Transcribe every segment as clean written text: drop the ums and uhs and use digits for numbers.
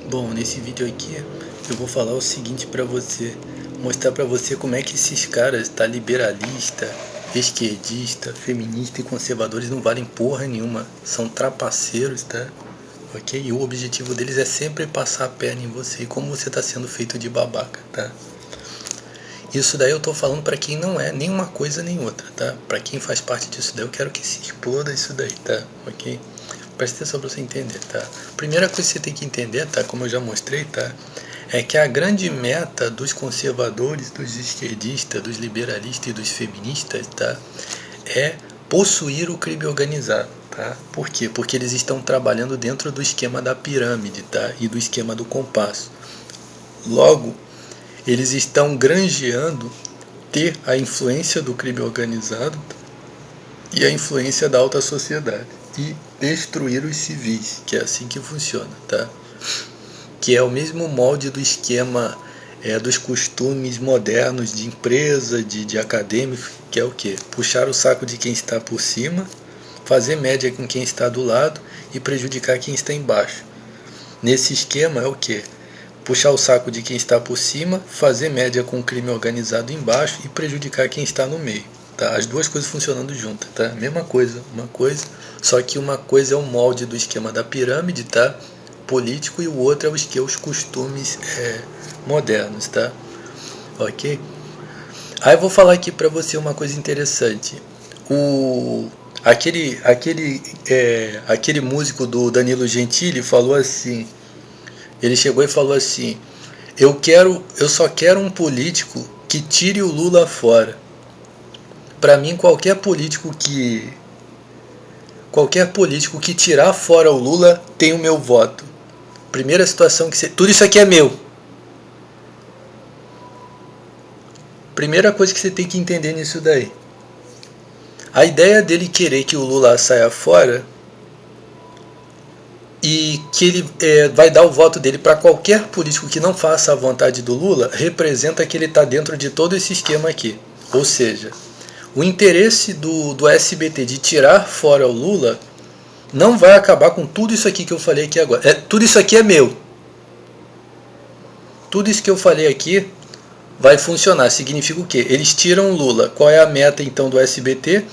Bom, nesse vídeo aqui eu vou falar o seguinte pra você, mostrar pra você como é que esses caras, tá, liberalista, esquerdista, feminista e conservadores não valem porra nenhuma, são trapaceiros, tá? Ok? E o objetivo deles é sempre passar a perna em você, e como você tá sendo feito de babaca, tá? Isso daí eu tô falando pra quem não é nem uma coisa nem outra, tá? Pra quem faz parte disso daí eu quero que se exploda isso daí, tá? Ok? Presta atenção pra você entender, tá? Primeira coisa que você tem que entender, tá? Como eu já mostrei, tá? É que a grande meta dos conservadores, dos esquerdistas, dos liberalistas e dos feministas, tá? É possuir o crime organizado, tá? Por quê? Porque eles estão trabalhando dentro do esquema da pirâmide, tá? E do esquema do compasso. Logo, eles estão granjeando ter a influência do crime organizado e a influência da alta sociedade e destruir os civis, que é assim que funciona, tá? Que é o mesmo molde do esquema dos costumes modernos de empresa, de acadêmico, que é o quê? Puxar o saco de quem está por cima, fazer média com quem está do lado e prejudicar quem está embaixo. Nesse esquema é o quê? Puxar o saco de quem está por cima, fazer média com o crime organizado embaixo e prejudicar quem está no meio. Tá? As duas coisas funcionando juntas, tá? Mesma coisa, uma coisa, só que uma coisa é o molde do esquema da pirâmide, tá? Político, e o outro é os costumes modernos, tá? Ok? Aí eu vou falar aqui pra você uma coisa interessante. Aquele músico do Danilo Gentili falou assim, ele chegou e falou assim: eu só quero um político que tire o Lula fora. Para mim, qualquer político que tirar fora o Lula tem o meu voto. Primeira situação que você... Tudo isso aqui é meu. Primeira coisa que você tem que entender nisso daí. A ideia dele querer que o Lula saia fora e que ele vai dar o voto dele para qualquer político que não faça a vontade do Lula, representa que ele está dentro de todo esse esquema aqui. Ou seja, o interesse do SBT de tirar fora o Lula não vai acabar com tudo isso aqui que eu falei aqui agora. Tudo isso aqui é meu. Tudo isso que eu falei aqui vai funcionar. Significa o quê? Eles tiram o Lula. Qual é a meta então do SBT?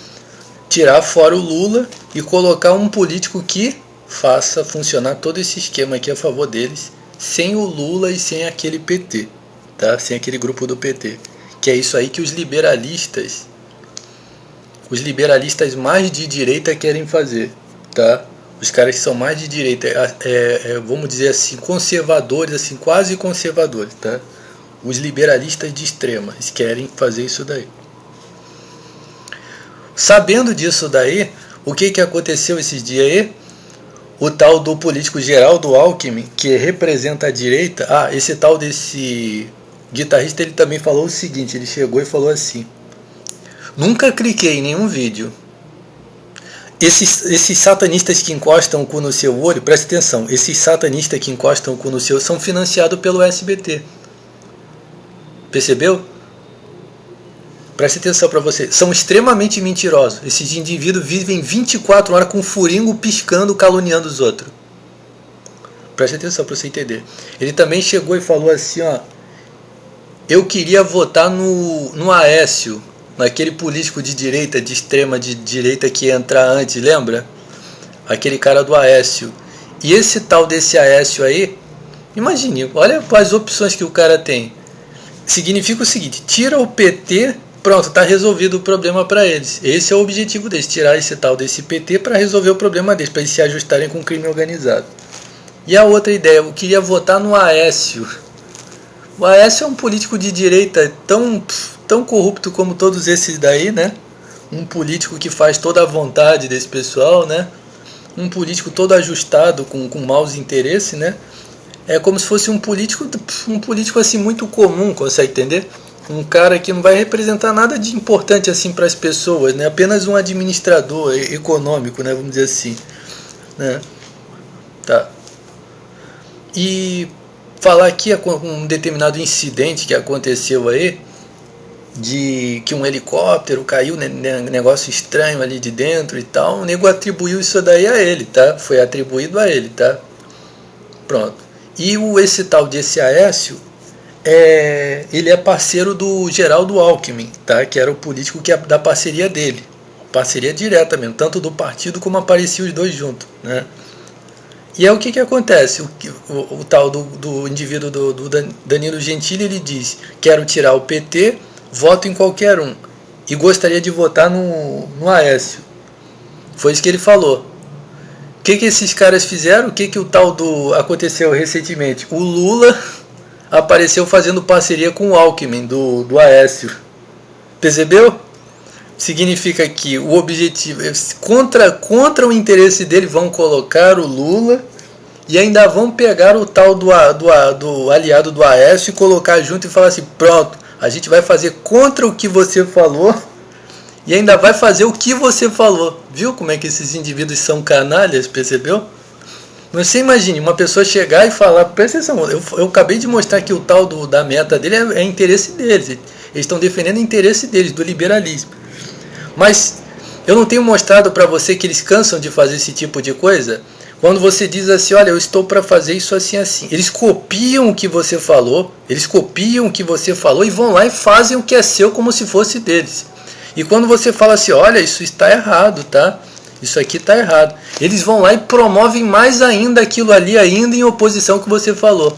Tirar fora o Lula e colocar um político que faça funcionar todo esse esquema aqui a favor deles, sem o Lula e sem aquele PT, tá? Sem aquele grupo do PT. Que é isso aí que os liberalistas mais de direita querem fazer, tá? Os caras que são mais de direita, vamos dizer assim, conservadores, assim, quase conservadores, tá? Os liberalistas de extrema, eles querem fazer isso daí. Sabendo disso daí, o que aconteceu esses dias aí? O tal do político Geraldo Alckmin, que representa a direita, esse tal desse guitarrista, ele também falou o seguinte, ele chegou e falou assim: nunca cliquei em nenhum vídeo. Esses satanistas que encostam o cu no seu olho, presta atenção, esses satanistas que encostam o cu no seu são financiados pelo SBT. Percebeu? Presta atenção para você. São extremamente mentirosos. Esses indivíduos vivem 24 horas com um furingo piscando, caluniando os outros. Presta atenção para você entender. Ele também chegou e falou assim, ó: eu queria votar no Aécio, naquele político de direita, de extrema de direita que ia entrar antes, lembra? Aquele cara do Aécio. E esse tal desse Aécio aí, imagine, olha as opções que o cara tem. Significa o seguinte: tira o PT, pronto, está resolvido o problema para eles. Esse é o objetivo deles, tirar esse tal desse PT para resolver o problema deles, para eles se ajustarem com o crime organizado. E a outra ideia, eu queria votar no Aécio. O Aécio é um político de direita tão corrupto como todos esses daí, né? Um político que faz toda a vontade desse pessoal, né? Um político todo ajustado com maus interesses, né? É como se fosse um político assim muito comum, consegue entender? Um cara que não vai representar nada de importante assim para as pessoas, né? Apenas um administrador econômico, né? Vamos dizer assim, né? Tá. E falar aqui um determinado incidente que aconteceu aí, de que um helicóptero caiu, né, negócio estranho ali de dentro e tal, o nego atribuiu isso daí a ele, tá? Foi atribuído a ele, tá? Pronto. E esse tal de esse Aécio, ele é parceiro do Geraldo Alckmin, tá? Que era o político da parceria dele. Parceria direta mesmo, tanto do partido como apareciam os dois juntos, né? E aí o que acontece? O tal do indivíduo do Danilo Gentili, ele diz: quero tirar o PT, voto em qualquer um. E gostaria de votar no Aécio. Foi isso que ele falou. O que esses caras fizeram? O que o tal aconteceu recentemente? O Lula apareceu fazendo parceria com o Alckmin, do Aécio. Percebeu? Significa que o objetivo, contra o interesse dele, vão colocar o Lula e ainda vão pegar o tal do aliado do Aécio e colocar junto e falar assim: pronto, a gente vai fazer contra o que você falou e ainda vai fazer o que você falou. Viu como é que esses indivíduos são canalhas, percebeu? Você imagine uma pessoa chegar e falar: presta atenção, eu acabei de mostrar que o tal da meta dele é interesse deles, eles estão defendendo o interesse deles, do liberalismo. Mas eu não tenho mostrado para você que eles cansam de fazer esse tipo de coisa? Quando você diz assim: olha, eu estou para fazer isso assim, assim. Eles copiam o que você falou, e vão lá e fazem o que é seu como se fosse deles. E quando você fala assim: olha, isso está errado, tá? Isso aqui está errado. Eles vão lá e promovem mais ainda aquilo ali, ainda em oposição ao que você falou.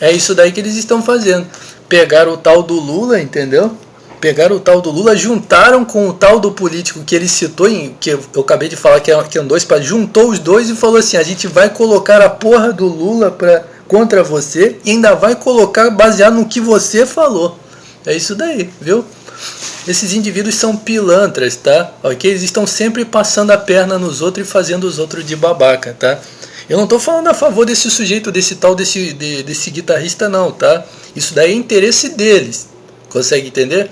É isso daí que eles estão fazendo. Pegaram o tal do Lula, entendeu? Pegaram o tal do Lula, juntaram com o tal do político que ele citou, que eu acabei de falar que é um dois, juntou os dois e falou assim: a gente vai colocar a porra do Lula contra você e ainda vai colocar baseado no que você falou. É isso daí, viu? Esses indivíduos são pilantras, tá? Ok? Eles estão sempre passando a perna nos outros e fazendo os outros de babaca, tá? Eu não estou falando a favor desse sujeito, desse guitarrista não, tá? Isso daí é interesse deles. Consegue entender?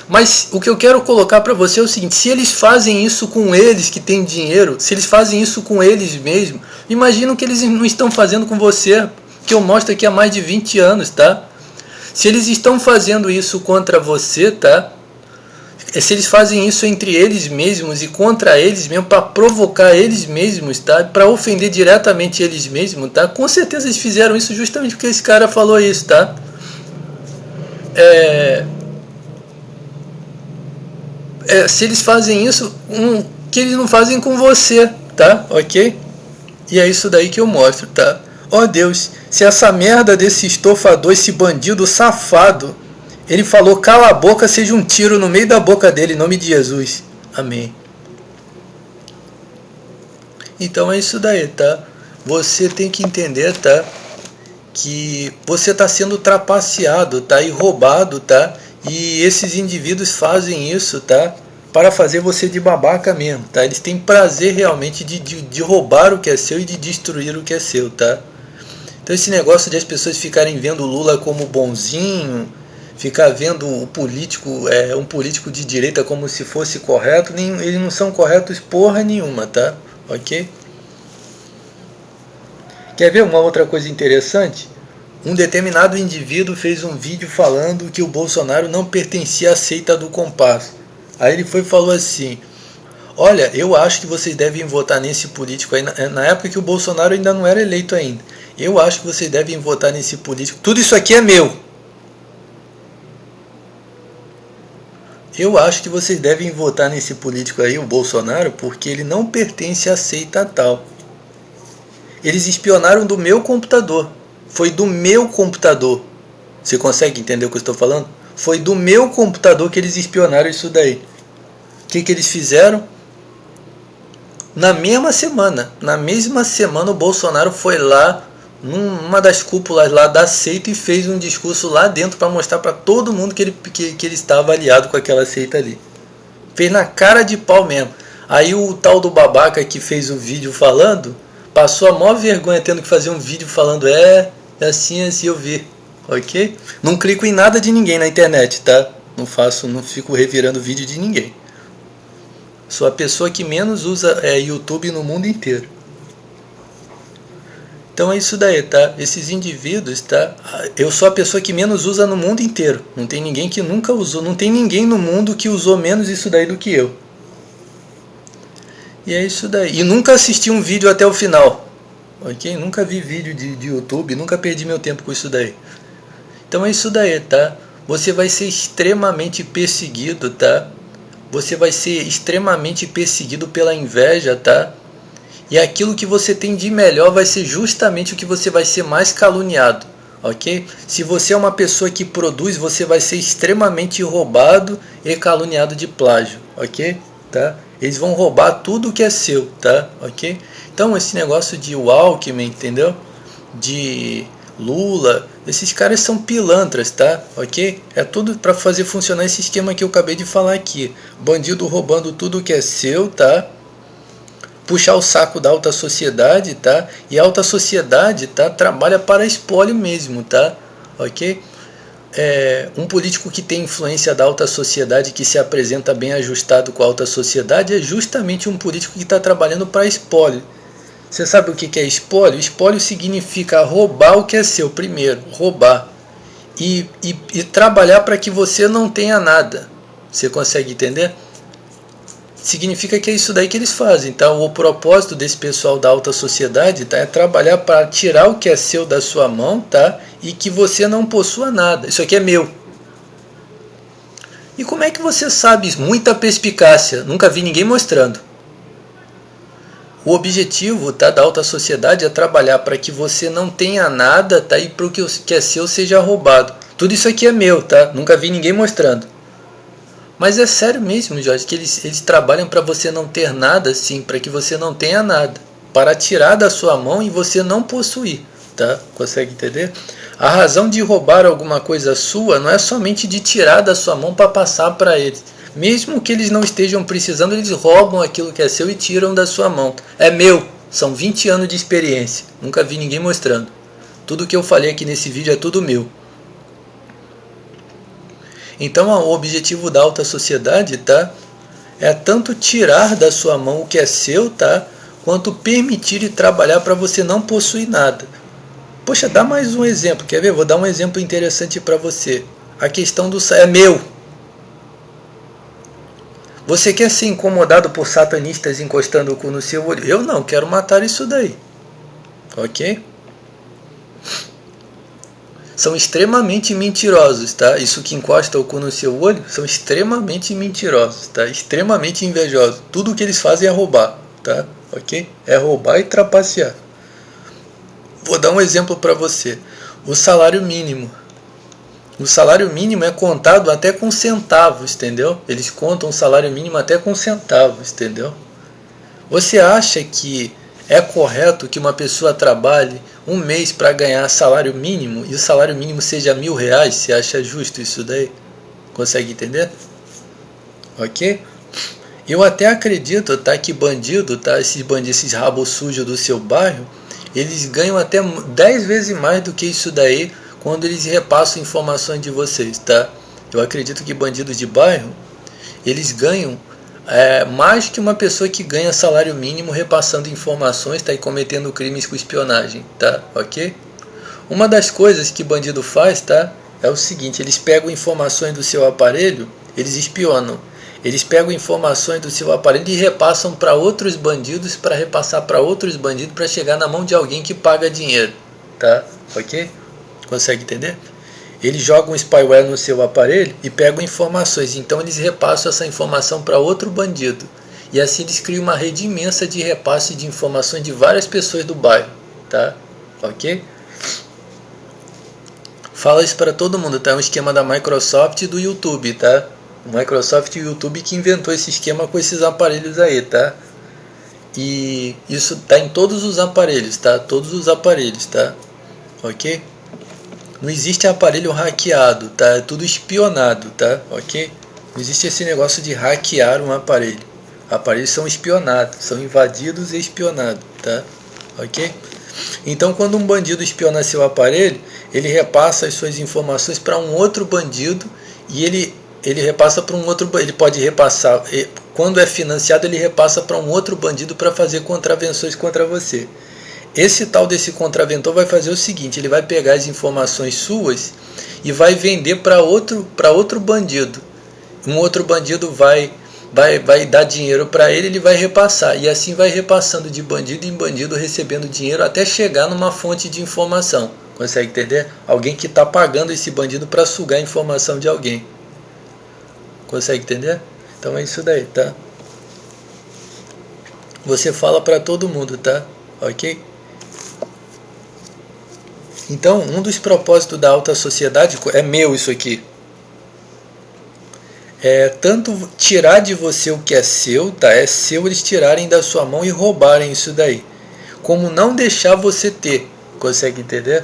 Mas o que eu quero colocar para você é o seguinte: se eles fazem isso com eles que têm dinheiro, se eles fazem isso com eles mesmos, imagina o que eles não estão fazendo com você, que eu mostro aqui há mais de 20 anos, tá? Se eles estão fazendo isso contra você, tá? Se eles fazem isso entre eles mesmos e contra eles mesmos, para provocar eles mesmos, tá? Para ofender diretamente eles mesmos, tá? Com certeza eles fizeram isso justamente porque esse cara falou isso, tá? Se eles fazem isso, que eles não fazem com você, tá? Ok? E é isso daí que eu mostro, tá? Ó Deus, se essa merda desse estofador, esse bandido safado, ele falou cala a boca, seja um tiro no meio da boca dele, em nome de Jesus. Amém. Então é isso daí, tá? Você tem que entender, tá? Que você está sendo trapaceado, tá? E roubado, tá? E esses indivíduos fazem isso, tá? Para fazer você de babaca mesmo, tá? Eles têm prazer realmente de roubar o que é seu e de destruir o que é seu, tá? Então esse negócio de as pessoas ficarem vendo o Lula como bonzinho, ficar vendo o político, um político de direita como se fosse correto, eles não são corretos porra nenhuma, tá? Ok? Quer ver uma outra coisa interessante? Um determinado indivíduo fez um vídeo falando que o Bolsonaro não pertencia à seita do compasso. Aí ele foi e falou assim: olha, eu acho que vocês devem votar nesse político aí, na época que o Bolsonaro ainda não era eleito ainda. Eu acho que vocês devem votar nesse político. Tudo isso aqui é meu. Eu acho que vocês devem votar nesse político aí, o Bolsonaro, porque ele não pertence à seita tal. Eles espionaram do meu computador. Foi do meu computador. Você consegue entender o que eu estou falando? Foi do meu computador que eles espionaram isso daí. O que eles fizeram? Na mesma semana o Bolsonaro foi lá numa das cúpulas lá da seita e fez um discurso lá dentro para mostrar para todo mundo que ele estava aliado com aquela seita ali. Fez na cara de pau mesmo. Aí o tal do babaca que fez o vídeo falando passou a maior vergonha tendo que fazer um vídeo falando assim eu vi, ok? Não clico em nada de ninguém na internet, tá? Não fico revirando vídeo de ninguém. Sou a pessoa que menos usa YouTube no mundo inteiro. Então é isso daí, tá? Esses indivíduos, tá? Eu sou a pessoa que menos usa no mundo inteiro. Não tem ninguém que nunca usou, não tem ninguém no mundo que usou menos isso daí do que eu. E é isso daí. E nunca assisti um vídeo até o final. ok? Nunca vi vídeo de YouTube, nunca perdi meu tempo com isso daí. Então é isso daí, tá? Você vai ser extremamente perseguido, tá? Você vai ser extremamente perseguido pela inveja, tá? E aquilo que você tem de melhor vai ser justamente o que você vai ser mais caluniado, ok? Se você é uma pessoa que produz, você vai ser extremamente roubado e caluniado de plágio, ok? Tá? Eles vão roubar tudo que é seu, tá? Ok? Então esse negócio de Alckmin, entendeu? De Lula, esses caras são pilantras, tá? Ok? É tudo para fazer funcionar esse esquema que eu acabei de falar aqui. Bandido roubando tudo que é seu, tá? Puxar o saco da alta sociedade, tá? E a alta sociedade, tá? Trabalha para espólio mesmo, tá? Ok? Um político que tem influência da alta sociedade, que se apresenta bem ajustado com a alta sociedade, é justamente um político que está trabalhando para espólio. Você sabe o que é espólio? Espólio significa roubar o que é seu primeiro, roubar. E trabalhar para que você não tenha nada. Você consegue entender? Significa que é isso daí que eles fazem. Então, o propósito desse pessoal da alta sociedade, tá, é trabalhar para tirar o que é seu da sua mão, tá, e que você não possua nada. Isso aqui é meu. E como é que você sabe isso? Muita perspicácia. Nunca vi ninguém mostrando. O objetivo, tá, da alta sociedade é trabalhar para que você não tenha nada, tá, e para o que é seu seja roubado. Tudo isso aqui é meu, tá? Nunca vi ninguém mostrando. Mas é sério mesmo, Jorge, que eles trabalham para você não ter nada, sim, para que você não tenha nada. Para tirar da sua mão e você não possuir, tá? Consegue entender? A razão de roubar alguma coisa sua não é somente de tirar da sua mão para passar para eles. Mesmo que eles não estejam precisando, eles roubam aquilo que é seu e tiram da sua mão. É meu. São 20 anos de experiência. Nunca vi ninguém mostrando. Tudo que eu falei aqui nesse vídeo é tudo meu. Então o objetivo da alta sociedade, tá, é tanto tirar da sua mão o que é seu, tá, quanto permitir e trabalhar para você não possuir nada. Poxa, dá mais um exemplo, quer ver? Vou dar um exemplo interessante para você. A questão do é meu. Você quer ser incomodado por satanistas encostando o cu no seu olho? Eu não, quero matar isso daí. Ok? São extremamente mentirosos, tá? Isso que encosta o cu no seu olho são extremamente mentirosos, tá? Extremamente invejosos. Tudo o que eles fazem é roubar, tá? Ok? É roubar e trapacear. Vou dar um exemplo para você. O salário mínimo. O salário mínimo é contado até com centavos, entendeu? Eles contam o salário mínimo até com centavos, entendeu? Você acha que é correto que uma pessoa trabalhe um mês para ganhar salário mínimo e o salário mínimo seja R$1.000? Você acha justo isso daí? Consegue entender? Ok? Eu até acredito, tá, que bandido, tá, esses rabos sujos do seu bairro, eles ganham até 10 vezes mais do que isso daí quando eles repassam informações de vocês, tá? Eu acredito que bandidos de bairro, eles ganham mais que uma pessoa que ganha salário mínimo repassando informações, tá, e cometendo crimes com espionagem, tá? Ok? Uma das coisas que bandido faz, tá, é o seguinte: eles pegam informações do seu aparelho, eles espionam. Eles pegam informações do seu aparelho e repassam para outros bandidos, para repassar para outros bandidos, para chegar na mão de alguém que paga dinheiro, tá? Ok? Consegue entender? Eles jogam spyware no seu aparelho e pegam informações. Então eles repassam essa informação para outro bandido. E assim eles criam uma rede imensa de repasse de informações de várias pessoas do bairro. Tá? Ok? Fala isso para todo mundo, tá? É um esquema da Microsoft e do YouTube, tá? O Microsoft e o YouTube que inventou esse esquema com esses aparelhos aí, tá? E isso tá em todos os aparelhos, tá? Todos os aparelhos, tá? Ok? Não existe aparelho hackeado, tá? É tudo espionado, tá? Ok? Não existe esse negócio de hackear um aparelho. Aparelhos são espionados, são invadidos e espionados, tá? Ok? Então, quando um bandido espiona seu aparelho, ele repassa as suas informações para um outro bandido e ele repassa para um outro. Ele pode repassar. Quando é financiado, ele repassa para um outro bandido para fazer contravenções contra você. Esse tal desse contraventor vai fazer o seguinte: ele vai pegar as informações suas e vai vender para outro bandido. Um outro bandido vai vai dar dinheiro para ele, ele vai repassar. E assim vai repassando de bandido em bandido, recebendo dinheiro até chegar numa fonte de informação. Consegue entender? Alguém que está pagando esse bandido para sugar a informação de alguém. Consegue entender? Então é isso daí, tá? Você fala para todo mundo, tá? Ok? Então, um dos propósitos da alta sociedade, é meu isso aqui, é tanto tirar de você o que é seu, tá? É seu, eles tirarem da sua mão e roubarem isso daí, como não deixar você ter. Consegue entender?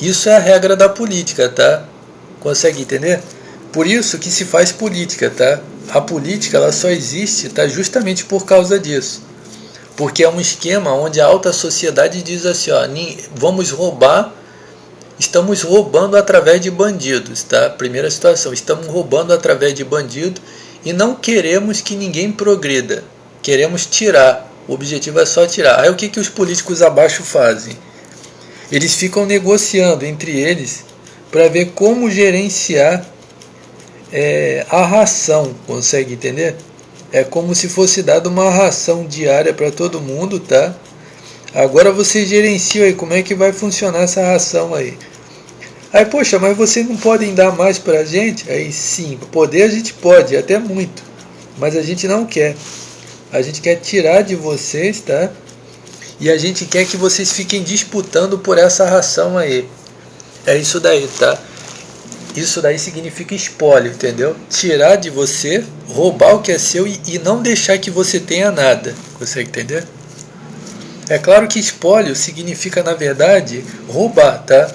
Isso é a regra da política, tá? Consegue entender? Por isso que se faz política, tá? A política, ela só existe, tá? Justamente por causa disso. Porque é um esquema onde a alta sociedade diz assim, ó, vamos roubar, estamos roubando através de bandidos, tá? Primeira situação, estamos roubando através de bandidos e não queremos que ninguém progrida, queremos tirar, o objetivo é só tirar. Aí o que os políticos abaixo fazem? Eles ficam negociando entre eles para ver como gerenciar a ração, consegue entender? É como se fosse dado uma ração diária para todo mundo, tá? Agora você gerencia aí, como é que vai funcionar essa ração aí? Aí, poxa, mas vocês não podem dar mais pra gente? Aí sim, poder a gente pode, até muito. Mas a gente não quer. A gente quer tirar de vocês, tá? E a gente quer que vocês fiquem disputando por essa ração aí. É isso daí, tá? Isso daí significa espólio, entendeu? Tirar de você, roubar o que é seu e não deixar que você tenha nada. Consegue entender? É claro que espólio significa, na verdade, roubar, tá?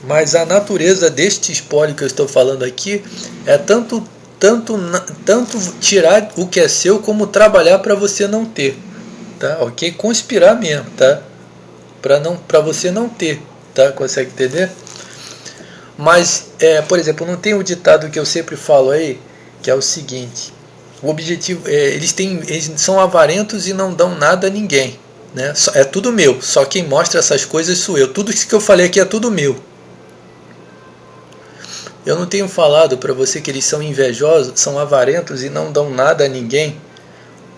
Mas a natureza deste espólio que eu estou falando aqui é tanto tirar o que é seu como trabalhar para você não ter, tá? Ok? Conspirar mesmo, tá? Para você não ter, tá? Consegue entender? Mas, por exemplo, não tem o ditado que eu sempre falo aí, que é o seguinte: o objetivo, eles são avarentos e não dão nada a ninguém, né? É tudo meu, só quem mostra essas coisas sou eu. Tudo isso que eu falei aqui é tudo meu. Eu não tenho falado para você que eles são invejosos, são avarentos e não dão nada a ninguém,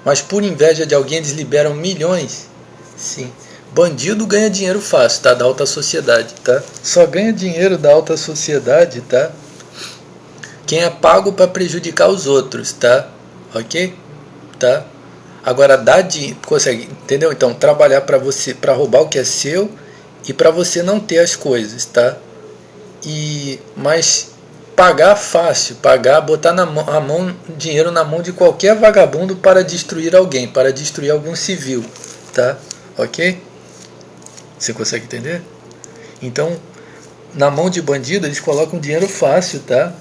mas por inveja de alguém eles liberam milhões? Sim. Bandido ganha dinheiro fácil, tá? Da alta sociedade, tá? Só ganha dinheiro da alta sociedade, tá? Quem é pago para prejudicar os outros, tá? Ok? Tá? Agora dá dinheiro, consegue, entendeu? Então trabalhar para você, para roubar o que é seu e para você não ter as coisas, tá? Mas pagar fácil, botar dinheiro na mão de qualquer vagabundo para destruir alguém, para destruir algum civil, tá? Ok? Você consegue entender? Então, na mão de bandido, eles colocam dinheiro fácil, tá?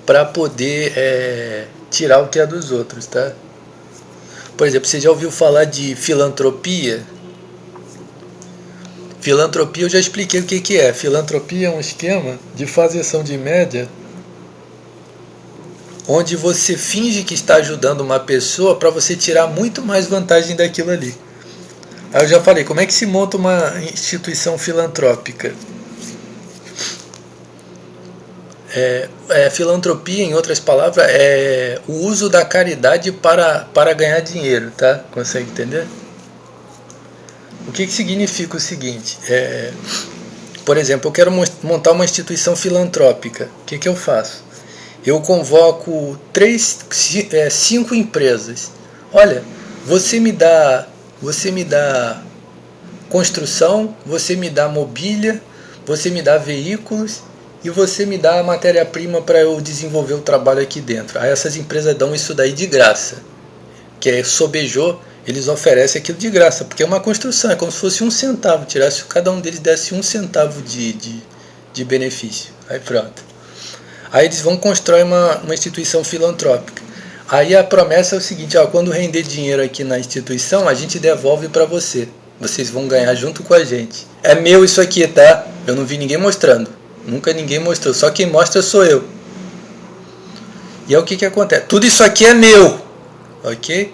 Para poder tirar o que é dos outros, tá? Por exemplo, você já ouviu falar de filantropia? Filantropia eu já expliquei o que é. Filantropia é um esquema de fazeção de média onde você finge que está ajudando uma pessoa para você tirar muito mais vantagem daquilo ali. Aí eu já falei, como é que se monta uma instituição filantrópica? Filantropia, em outras palavras, é o uso da caridade para ganhar dinheiro, tá? Consegue entender? O que significa o seguinte? Por exemplo, eu quero montar uma instituição filantrópica. O que eu faço? Eu convoco 5 empresas. Olha, você me dá construção, você me dá mobília, você me dá veículos e você me dá a matéria-prima para eu desenvolver o trabalho aqui dentro. Aí essas empresas dão isso daí de graça, que é sobejou, eles oferecem aquilo de graça, porque é uma construção, é como se fosse 1 centavo, cada um deles desse 1 centavo de benefício. Aí pronto. Aí eles vão construir uma instituição filantrópica. Aí a promessa é o seguinte, quando render dinheiro aqui na instituição, a gente devolve para você. Vocês vão ganhar junto com a gente. É meu isso aqui, tá? Eu não vi ninguém mostrando. Nunca ninguém mostrou. Só quem mostra sou eu. E é o que acontece. Tudo isso aqui é meu. Ok?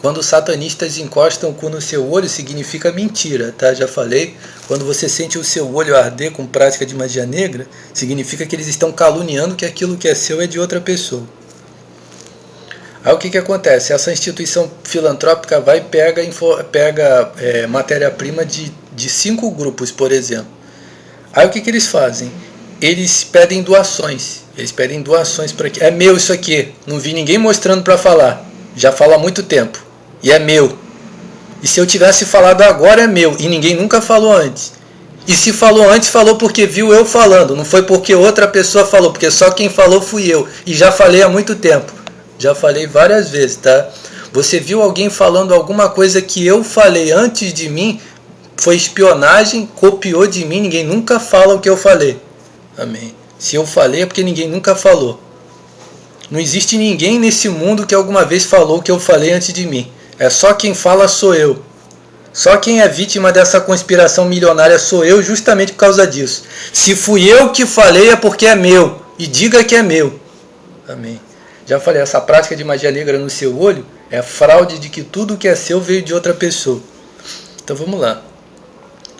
Quando os satanistas encostam o cu no seu olho, significa mentira, tá? Já falei. Quando você sente o seu olho arder com prática de magia negra, significa que eles estão caluniando que aquilo que é seu é de outra pessoa. Aí o que acontece? Essa instituição filantrópica vai e pega matéria-prima de 5 grupos, por exemplo. Aí o que eles fazem? Eles pedem doações. Eles pedem doações para que. É meu isso aqui. Não vi ninguém mostrando para falar. Já falo há muito tempo. E é meu. E se eu tivesse falado agora é meu. E ninguém nunca falou antes. E se falou antes, falou porque viu eu falando. Não foi porque outra pessoa falou. Porque só quem falou fui eu. E já falei há muito tempo. Já falei várias vezes, tá? Você viu alguém falando alguma coisa que eu falei antes de mim, foi espionagem, copiou de mim, ninguém nunca fala o que eu falei. Amém. Se eu falei é porque ninguém nunca falou. Não existe ninguém nesse mundo que alguma vez falou o que eu falei antes de mim. É só quem fala sou eu. Só quem é vítima dessa conspiração milionária sou eu, justamente por causa disso. Se fui eu que falei é porque é meu. E diga que é meu. Amém. Já falei, essa prática de magia negra no seu olho é a fraude de que tudo que é seu veio de outra pessoa. Então vamos lá.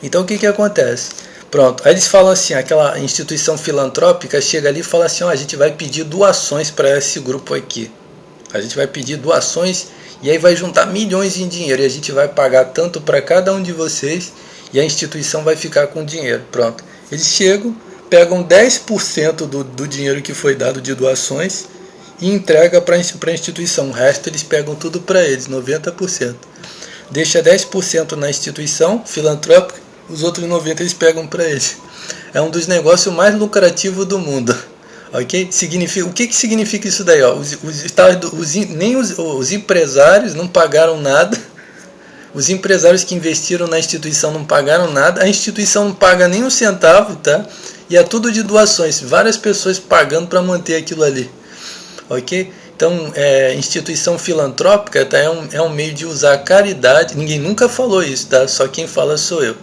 Então o que acontece? Pronto, aí eles falam assim, aquela instituição filantrópica chega ali e fala assim, a gente vai pedir doações para esse grupo aqui. A gente vai pedir doações e aí vai juntar milhões em dinheiro. E a gente vai pagar tanto para cada um de vocês e a instituição vai ficar com o dinheiro. Pronto, eles chegam, pegam 10% do dinheiro que foi dado de doações e entrega para a instituição. O resto eles pegam tudo para eles, 90%. Deixa 10% na instituição filantrópica, os outros 90% eles pegam para eles. É um dos negócios mais lucrativos do mundo. Ok? O que significa isso daí? Ó? Nem os empresários não pagaram nada. Os empresários que investiram na instituição não pagaram nada. A instituição não paga nem um centavo, tá? E é tudo de doações. Várias pessoas pagando para manter aquilo ali. Ok? Então, instituição filantrópica, tá? É um meio de usar a caridade. Ninguém nunca falou isso, tá? Só quem fala sou eu.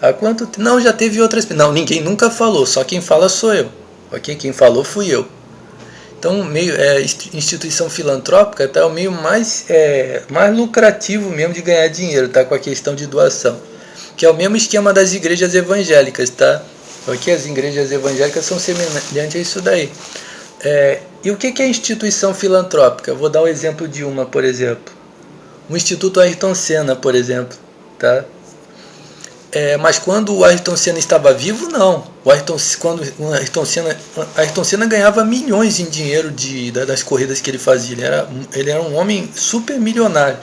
Há quanto tempo? Não, já teve outras. Não, ninguém nunca falou. Só quem fala sou eu. Ok? Quem falou fui eu. Então, instituição filantrópica, tá? É o meio mais lucrativo mesmo de ganhar dinheiro, tá? Com a questão de doação. Que é o mesmo esquema das igrejas evangélicas, tá? Ok? As igrejas evangélicas são semelhantes a isso daí. E o que é instituição filantrópica? Eu vou dar o exemplo de uma, por exemplo. O Instituto Ayrton Senna, por exemplo. Tá? Mas quando o Ayrton Senna estava vivo, não. Quando o Ayrton Senna ganhava milhões em dinheiro das corridas que ele fazia. Ele era um homem super milionário.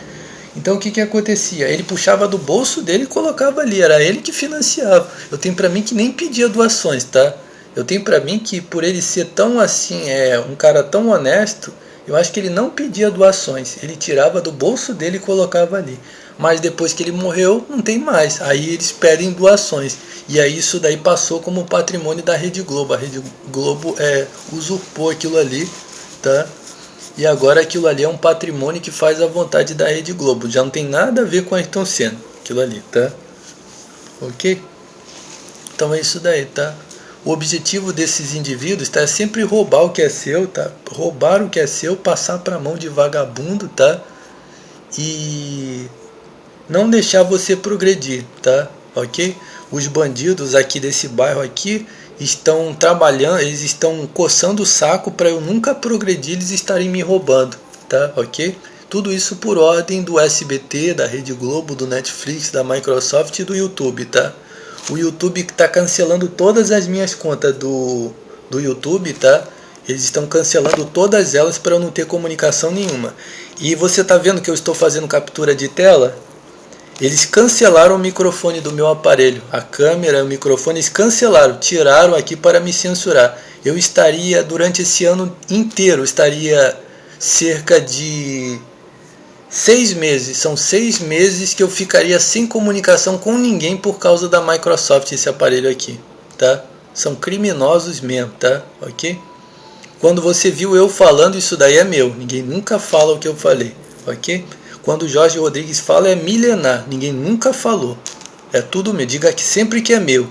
Então o que acontecia? Ele puxava do bolso dele e colocava ali. Era ele que financiava. Eu tenho para mim que nem pedia doações, tá? Eu tenho para mim que por ele ser tão assim, um cara tão honesto, eu acho que ele não pedia doações. Ele tirava do bolso dele e colocava ali. Mas depois que ele morreu, não tem mais. Aí eles pedem doações. E aí isso daí passou como patrimônio da Rede Globo. A Rede Globo usurpou aquilo ali, tá? E agora aquilo ali é um patrimônio que faz a vontade da Rede Globo. Já não tem nada a ver com a Ayrton Senna, aquilo ali, tá? Ok? Então é isso daí, tá? O objetivo desses indivíduos é sempre roubar o que é seu, tá? Roubar o que é seu, passar para a mão de vagabundo, tá? E não deixar você progredir, tá? Ok? Os bandidos aqui desse bairro aqui estão trabalhando, eles estão coçando o saco para eu nunca progredir, eles estarem me roubando, tá? Ok? Tudo isso por ordem do SBT, da Rede Globo, do Netflix, da Microsoft e do YouTube, tá? O YouTube está cancelando todas as minhas contas do YouTube, tá? Eles estão cancelando todas elas para eu não ter comunicação nenhuma. E você está vendo que eu estou fazendo captura de tela? Eles cancelaram o microfone do meu aparelho. A câmera, o microfone, eles cancelaram, tiraram aqui para me censurar. Eu estaria, durante esse ano inteiro, cerca de 6 meses. São 6 meses que eu ficaria sem comunicação com ninguém por causa da Microsoft, esse aparelho aqui, tá? São criminosos mesmo, tá? Ok? Quando você viu eu falando, isso daí é meu. Ninguém nunca fala o que eu falei, ok? Quando o Jorge Rodrigues fala, é milenar. Ninguém nunca falou. É tudo meu. Diga que sempre que é meu.